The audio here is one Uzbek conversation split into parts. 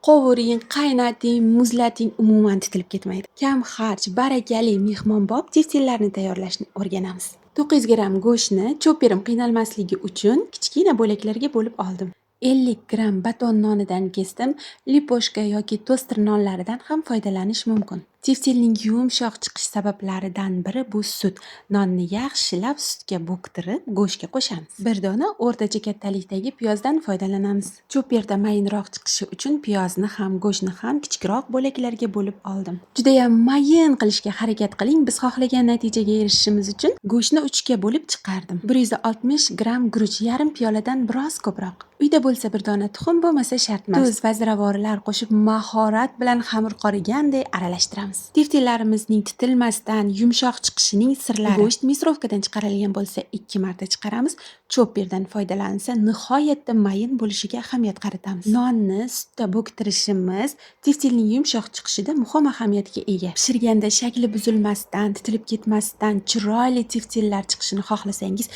Qovuring, qaynating, muzlating, umuman titilib ketmaydi. Kam xarj, barakali, mehmonbop tiftillarni tayyorlashni o'rganamiz. 900 gramm go'shtni choperim qiynalmasligi uchun kichkina bo'laklarga bo'lib oldim. 50 gramm baton nonidan kesdim. Liposhka yoki toster nonlaridan ham foydalanish mumkin. Tiftilning yumshoq chiqish sabablaridan biri bu sut. Nonni yaxshilab sutga bo'ktirib, go'shtga qo'shamiz. Bir dona o'rtacha kattalikdagi piyozdan foydalanamiz. Choperda mayinroq chiqishi uchun piyozni ham, go'shtni ham kichikroq bo'laklarga bo'lib oldim. Juda ham mayin qilishga harakat qiling. Biz xohlagan natijaga erishishimiz uchun go'shtni 3 ga bo'lib chiqardim. 160 gramm guruch, yarim piyoladan biroz ko'proq. Uyda bo'lsa bir dona tuxum, bo'lmasa shart emas. Tuz va ziravorlar qo'shib mahorat bilan xamir qoriganday aralashtiramiz. Tiftillarimizning titilmasdan yumshoq chiqishining sirlari. Go'sht mikrovkadan chiqarilgan bo'lsa 2 marta chiqaramiz. Choperdan foydalansa nihoyatda mayin bo'lishiga ahamiyat qaratamiz. Nonni sutda bo'ktirishimiz tiftilning yumshoq chiqishida muhim ahamiyatga ega. Pishirganda shakli buzilmasdan, titilib ketmasdan, chiroyli tiftillar chiqishini xohlasangiz,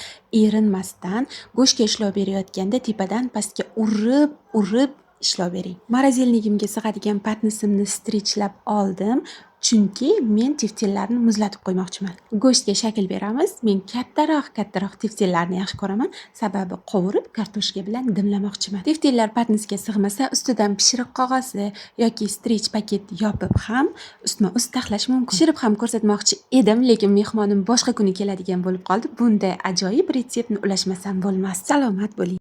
erinmasdan go'shtga ishlov berayotganda tepadan pastga urib ishlov bering. Morozelnigimga sig'adigan patnisimni strichlab oldim. Chunki men tiftillarni muzlatib qo'ymoqchiman. Go'shtga shakl beramiz. Men kattaroq tiftillarni yaxshi ko'raman, sababi qovurib kartoshka bilan dimlamoqchiman. Tiftillar patnisga sig'masa, ustidan pishiriq qog'ozi yoki strich paket yopib ham ustma-ust taxlash mumkin. Pishirib ham ko'rsatmoqchi edim, lekin mehmonim boshqa kuni keladigan bo'lib qoldi. Bunday ajoyib retseptni ulashmasam bo'lmas. Salomat bo'ling.